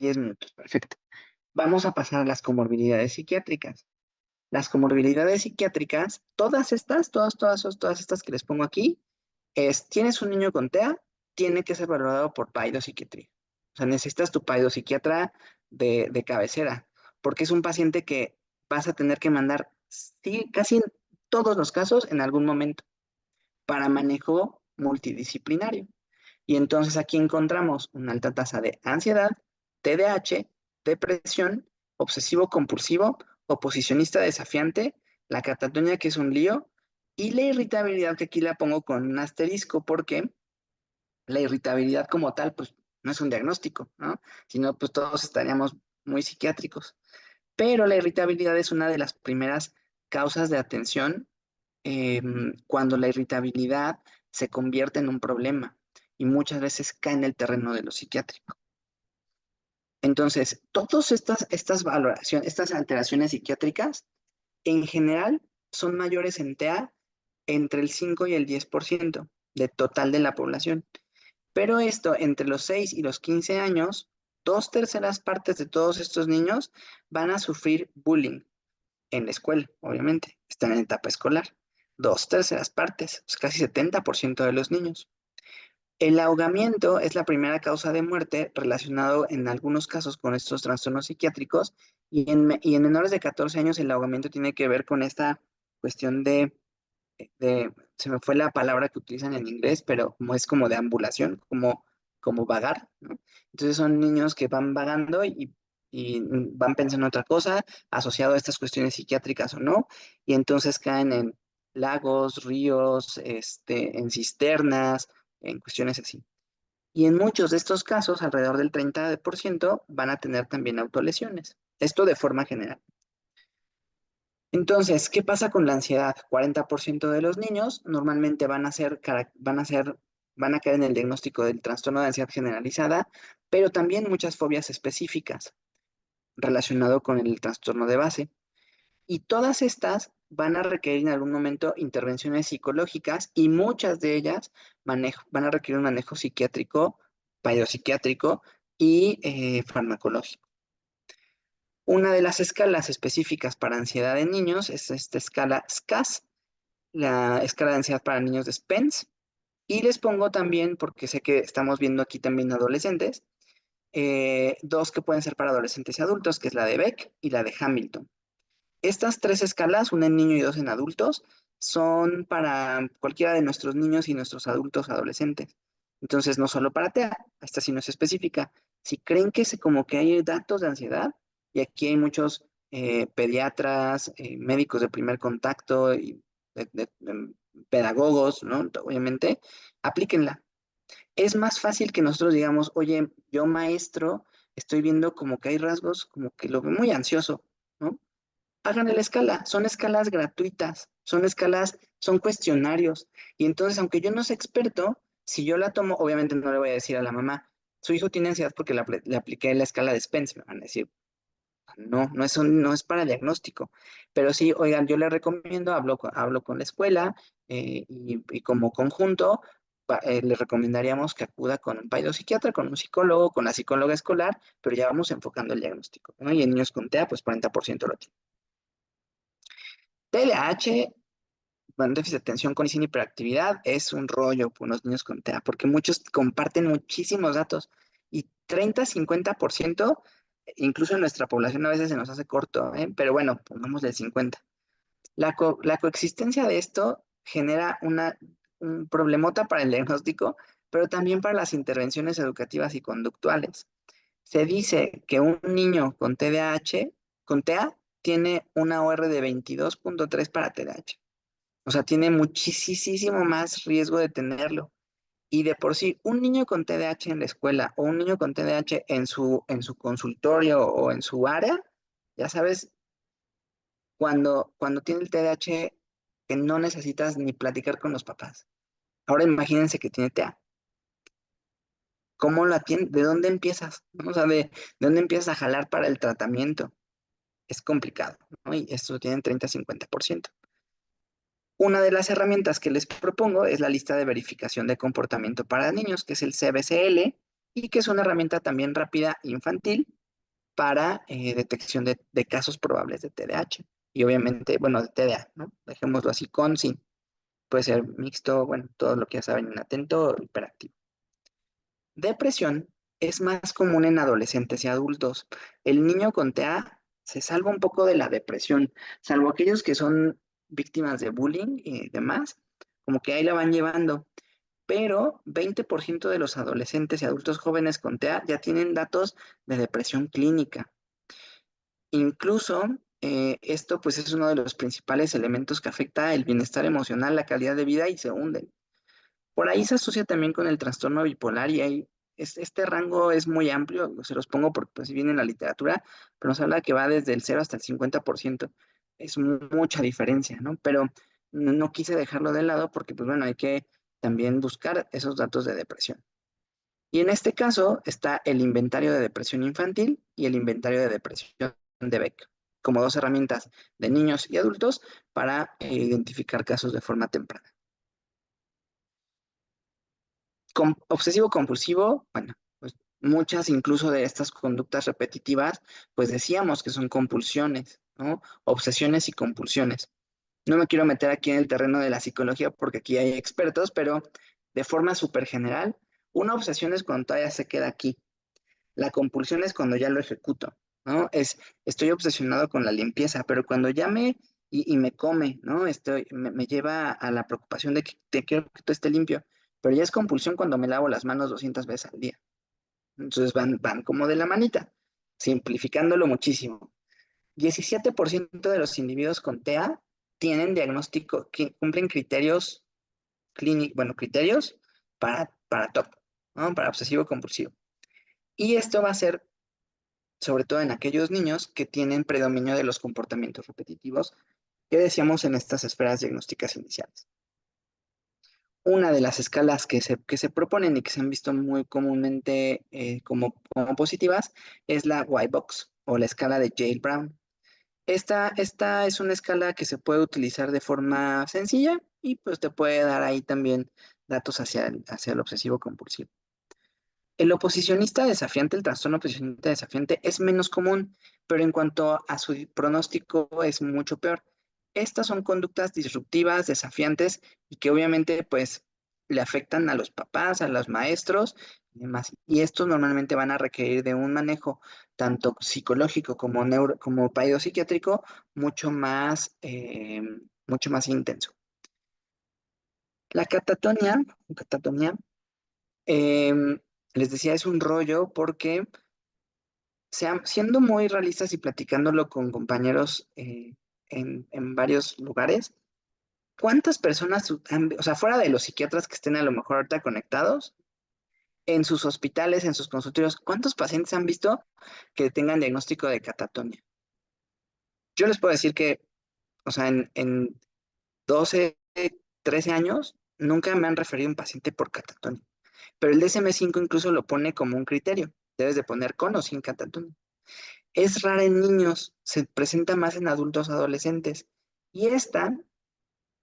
10 minutos, perfecto. Vamos a pasar a las comorbilidades psiquiátricas. Las comorbilidades psiquiátricas, todas estas, todas estas que les pongo aquí, tienes un niño con TEA, tiene que ser valorado por psiquiatría. O sea, necesitas tu psiquiatra de cabecera, porque es un paciente que vas a tener que mandar, sí, casi en todos los casos, en algún momento, para manejo multidisciplinario. Y entonces aquí encontramos una alta tasa de ansiedad, TDAH, depresión, obsesivo compulsivo, oposicionista desafiante, la catatonia que es un lío, y la irritabilidad que aquí la pongo con un asterisco porque la irritabilidad como tal pues no es un diagnóstico, ¿no? Sino pues todos estaríamos muy psiquiátricos. Pero la irritabilidad es una de las primeras causas de atención cuando la irritabilidad se convierte en un problema y muchas veces cae en el terreno de lo psiquiátrico. Entonces, todas estas valoraciones, estas alteraciones psiquiátricas, en general, son mayores en TEA entre el 5 y el 10% de total de la población. Pero esto, entre los 6 y los 15 años, dos terceras partes de todos estos niños van a sufrir bullying en la escuela, obviamente, están en etapa escolar. Dos terceras partes, pues casi 70% de los niños. El ahogamiento es la primera causa de muerte relacionado en algunos casos con estos trastornos psiquiátricos y en menores de 14 años el ahogamiento tiene que ver con esta cuestión se me fue la palabra que utilizan en inglés, pero como es como de ambulación, como vagar, ¿no? Entonces son niños que van vagando y van pensando en otra cosa, asociado a estas cuestiones psiquiátricas o no, y entonces caen en lagos, ríos, en cisternas, en cuestiones así. Y en muchos de estos casos, alrededor del 30% van a tener también autolesiones. Esto de forma general. Entonces, ¿qué pasa con la ansiedad? 40% de los niños normalmente van a caer en el diagnóstico del trastorno de ansiedad generalizada, pero también muchas fobias específicas relacionado con el trastorno de base. Y todas estas van a requerir en algún momento intervenciones psicológicas y muchas de ellas van a requerir un manejo psiquiátrico, psiquiátrico y farmacológico. Una de las escalas específicas para ansiedad en niños es esta escala SCAS, la escala de ansiedad para niños de Spence. Y les pongo también, porque sé que estamos viendo aquí también adolescentes, dos que pueden ser para adolescentes y adultos, que es la de Beck y la de Hamilton. Estas tres escalas, una en niño y dos en adultos, son para cualquiera de nuestros niños y nuestros adultos adolescentes. Entonces, no solo para TEA, esta sí no es específica. Si creen que como que hay datos de ansiedad, y aquí hay muchos pediatras, médicos de primer contacto y pedagogos, ¿no? Obviamente, aplíquenla. Es más fácil que nosotros digamos, oye, yo maestro, estoy viendo como que hay rasgos, como que lo veo muy ansioso, ¿no? Hagan la escala, son escalas gratuitas, son cuestionarios. Y entonces, aunque yo no sea experto, si yo la tomo, obviamente no le voy a decir a la mamá, su hijo tiene ansiedad porque le apliqué la escala de Spence, me van a decir, no, no es para diagnóstico. Pero sí, oigan, yo le recomiendo, hablo con la escuela y como conjunto, le recomendaríamos que acuda con un psiquiatra, con un psicólogo, con la psicóloga escolar, pero ya vamos enfocando el diagnóstico, ¿no? Y en niños con TEA, pues 40% lo tiene. TDAH, bueno, déficit de atención con sin hiperactividad, es un rollo con los niños con TEA, porque muchos comparten muchísimos datos y 30-50%, incluso en nuestra población a veces se nos hace corto, ¿eh? Pero bueno, pongámosle el 50%. La coexistencia de esto genera un problemota para el diagnóstico, pero también para las intervenciones educativas y conductuales. Se dice que un niño con TDAH, con TEA, tiene una OR de 22.3 para TDAH. O sea, tiene muchísimo más riesgo de tenerlo. Y de por sí, un niño con TDAH en la escuela o un niño con TDAH en su consultorio o en su área, ya sabes, cuando tiene el TDAH, que no necesitas ni platicar con los papás. Ahora imagínense que tiene TEA. ¿Cómo la tiene? ¿De dónde empiezas? ¿No? O sea, ¿de dónde empiezas a jalar para el tratamiento? Es complicado, ¿no? Y esto tiene 30-50%. Una de las herramientas que les propongo es la lista de verificación de comportamiento para niños, que es el CBCL, y que es una herramienta también rápida infantil para detección de casos probables de TDAH. Y obviamente, bueno, de TDA, ¿no? Dejémoslo así con sin. Puede ser mixto, bueno, todo lo que ya saben, inatento o hiperactivo. Depresión es más común en adolescentes y adultos. El niño con TEA se salva un poco de la depresión, salvo aquellos que son víctimas de bullying y demás, como que ahí la van llevando. Pero 20% de los adolescentes y adultos jóvenes con TEA ya tienen datos de depresión clínica. Incluso esto pues es uno de los principales elementos que afecta el bienestar emocional, la calidad de vida y se hunden. Por ahí se asocia también con el trastorno bipolar y este rango es muy amplio, se los pongo porque pues, si viene en la literatura, pero nos habla que va desde el 0 hasta el 50%. Es mucha diferencia, ¿no? Pero no quise dejarlo de lado porque, pues bueno, hay que también buscar esos datos de depresión. Y en este caso está el inventario de depresión infantil y el inventario de depresión de Beck, como dos herramientas de niños y adultos para identificar casos de forma temprana. Obsesivo compulsivo, bueno, pues muchas incluso de estas conductas repetitivas, pues decíamos que son compulsiones, ¿no? Obsesiones y compulsiones. No me quiero meter aquí en el terreno de la psicología porque aquí hay expertos, pero de forma súper general, una obsesión es cuando todavía se queda aquí. La compulsión es cuando ya lo ejecuto, ¿no? Estoy obsesionado con la limpieza, pero cuando ya y me come, ¿no? Me lleva a la preocupación de que te quiero que todo esté limpio, pero ya es compulsión cuando me lavo las manos 200 veces al día. Entonces van como de la manita, simplificándolo muchísimo. 17% de los individuos con TEA tienen diagnóstico que cumplen criterios clínicos, bueno, criterios para TOC, ¿no? Para obsesivo compulsivo. Y esto va a ser sobre todo en aquellos niños que tienen predominio de los comportamientos repetitivos que decíamos en estas esferas diagnósticas iniciales. Una de las escalas que se proponen y que se han visto muy comúnmente como positivas es la Y-Box o la escala de Yale Brown. Esta es una escala que se puede utilizar de forma sencilla y pues te puede dar ahí también datos hacia el obsesivo compulsivo. El oposicionista desafiante, el trastorno oposicionista desafiante, es menos común, pero en cuanto a su pronóstico es mucho peor. Estas son conductas disruptivas, desafiantes y que obviamente pues le afectan a los papás, a los maestros y demás. Y estos normalmente van a requerir de un manejo tanto psicológico como psiquiátrico mucho más intenso. La catatonia, em, les decía, es un rollo porque siendo muy realistas y platicándolo con compañeros en varios lugares, ¿cuántas personas, o sea, fuera de los psiquiatras que estén a lo mejor ahorita conectados, en sus hospitales, en sus consultorios, cuántos pacientes han visto que tengan diagnóstico de catatonia? Yo les puedo decir que, o sea, en 12, 13 años, nunca me han referido un paciente por catatonia, pero el DSM-5 incluso lo pone como un criterio. Debes de poner con o sin catatonia. Es rara en niños, se presenta más en adultos adolescentes. Y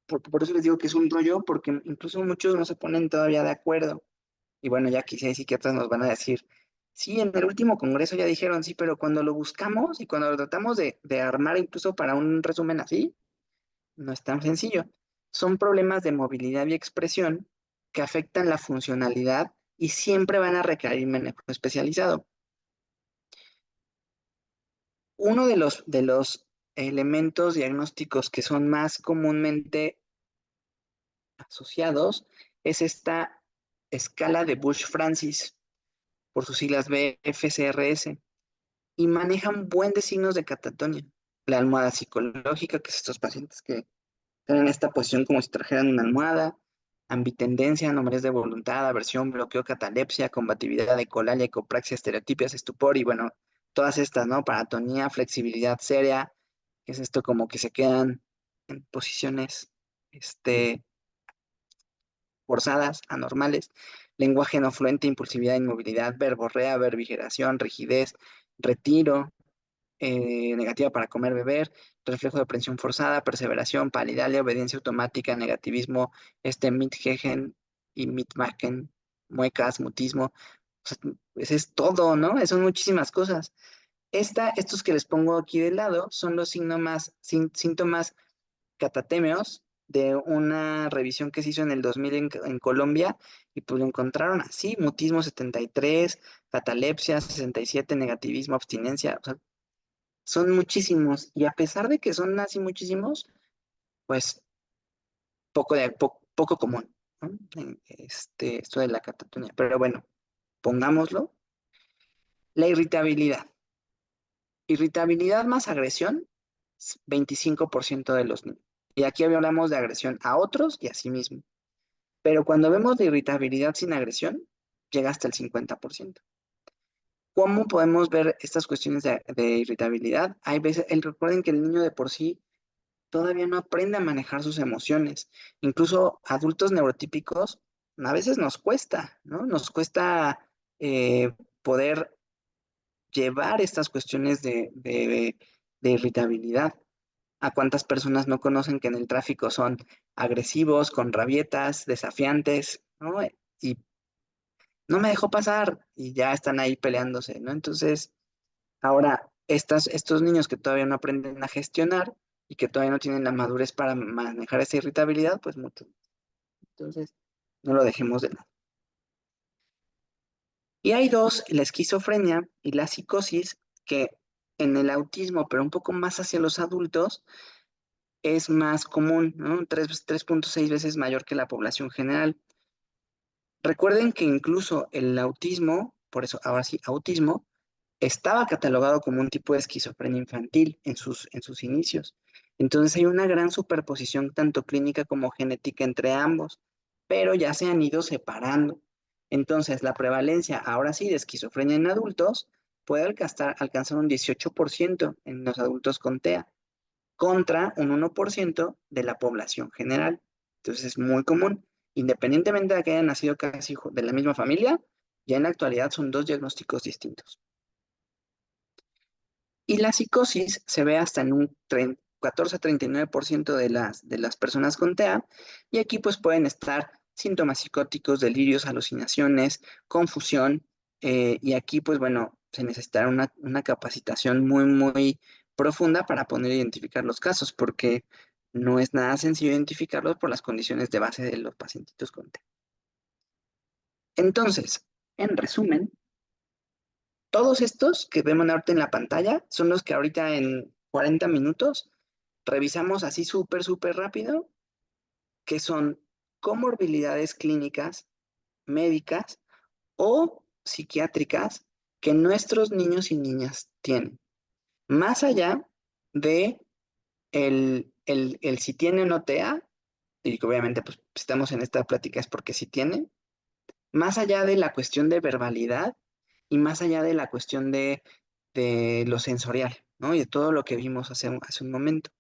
por eso les digo que es un rollo, porque incluso muchos no se ponen todavía de acuerdo. Y bueno, ya aquí si hay psiquiatras nos van a decir, sí, en el último congreso ya dijeron sí, pero cuando lo buscamos y cuando lo tratamos de armar incluso para un resumen así, no es tan sencillo. Son problemas de movilidad y expresión que afectan la funcionalidad y siempre van a requerir manejo especializado. Uno de los elementos diagnósticos que son más comúnmente asociados es esta escala de Bush-Francis, por sus siglas BFCRS, y manejan buen de signos de catatonia. La almohada psicológica, que es estos pacientes que están en esta posición como si trajeran una almohada, ambitendencia, anomalías de voluntad, aversión, bloqueo, catalepsia, combatividad, ecolalia, ecopraxia, estereotipias, estupor y bueno, todas estas, ¿no? Paratonía, flexibilidad seria, que es esto como que se quedan en posiciones este, forzadas, anormales, lenguaje no fluente, impulsividad, inmovilidad, verborrea, verbigeración, rigidez, retiro, negativa para comer, beber, reflejo de aprensión forzada, perseveración, palidalia, obediencia automática, negativismo, Mitgegen y Mitmachen, muecas, mutismo. O sea, ese es todo, ¿no? Son muchísimas cosas. Estos que les pongo aquí de lado son los síntomas catatémeos de una revisión que se hizo en el 2000 en Colombia y pues lo encontraron así: mutismo 73, catalepsia 67, negativismo, abstinencia. O sea, son muchísimos y a pesar de que son así muchísimos, pues poco común, ¿no? Esto de la catatonia. Pero bueno, pongámoslo. La irritabilidad. Irritabilidad más agresión, 25% de los niños. Y aquí hablamos de agresión a otros y a sí mismo. Pero cuando vemos de irritabilidad sin agresión, llega hasta el 50%. ¿Cómo podemos ver estas cuestiones de irritabilidad? Hay veces, recuerden que el niño de por sí todavía no aprende a manejar sus emociones. Incluso adultos neurotípicos, a veces nos cuesta, ¿no? Nos cuesta poder llevar estas cuestiones de irritabilidad. ¿A cuántas personas no conocen que en el tráfico son agresivos, con rabietas, desafiantes, ¿no? Y no me dejó pasar y ya están ahí peleándose, ¿no? Entonces, ahora, estos niños que todavía no aprenden a gestionar y que todavía no tienen la madurez para manejar esa irritabilidad, pues mucho. Entonces, no lo dejemos de lado. Y hay dos: la esquizofrenia y la psicosis, que en el autismo, pero un poco más hacia los adultos, es más común, ¿no? 3.6 veces mayor que la población general. Recuerden que incluso el autismo, por eso ahora sí, autismo, estaba catalogado como un tipo de esquizofrenia infantil en sus inicios. Entonces hay una gran superposición tanto clínica como genética entre ambos, pero ya se han ido separando. Entonces la prevalencia ahora sí de esquizofrenia en adultos puede alcanzar un 18% en los adultos con TEA, contra un 1% de la población general. Entonces es muy común, independientemente de que hayan nacido casi de la misma familia, ya en la actualidad son dos diagnósticos distintos. Y la psicosis se ve hasta en un 14 a 39% de las personas con TEA, y aquí pues pueden estar síntomas psicóticos, delirios, alucinaciones, confusión, y aquí pues bueno, se necesitará una capacitación muy, muy profunda para poder identificar los casos, porque no es nada sencillo identificarlos por las condiciones de base de los pacientitos con TEA. Entonces, en resumen, todos estos que vemos ahorita en la pantalla son los que ahorita en 40 minutos revisamos así súper, súper rápido, que son comorbilidades clínicas, médicas o psiquiátricas que nuestros niños y niñas tienen. Más allá de el si tiene o no TEA, y que obviamente pues si estamos en esta plática es porque sí tiene, más allá de la cuestión de verbalidad y más allá de la cuestión de lo sensorial, ¿no? Y de todo lo que vimos hace un momento,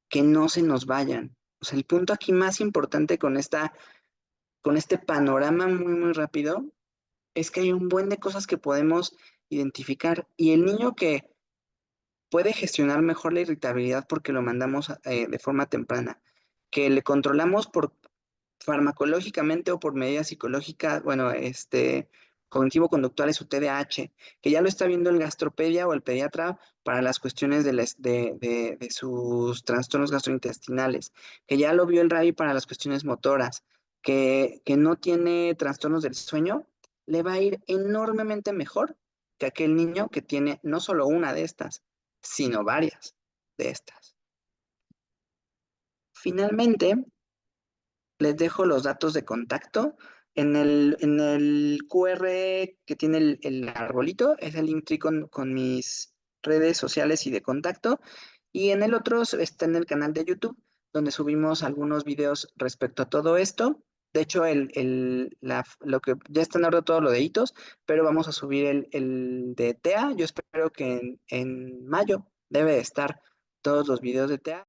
que no se nos vayan. O sea, el punto aquí más importante con este panorama muy, muy rápido es que hay un buen de cosas que podemos identificar, y el niño que puede gestionar mejor la irritabilidad porque lo mandamos de forma temprana, que le controlamos por farmacológicamente o por medidas psicológicas, bueno, cognitivo-conductuales o TDAH, que ya lo está viendo el gastropedia o el pediatra para las cuestiones de sus trastornos gastrointestinales, que ya lo vio el RAI para las cuestiones motoras, que no tiene trastornos del sueño, le va a ir enormemente mejor que aquel niño que tiene no solo una de estas, sino varias de estas. Finalmente, les dejo los datos de contacto. En el QR que tiene el arbolito, es el Linktree con mis redes sociales y de contacto. Y en el otro está en el canal de YouTube, donde subimos algunos videos respecto a todo esto. De hecho, lo que ya está en orden todo lo de hitos, pero vamos a subir el de TEA. Yo espero que en mayo debe de estar todos los videos de TEA.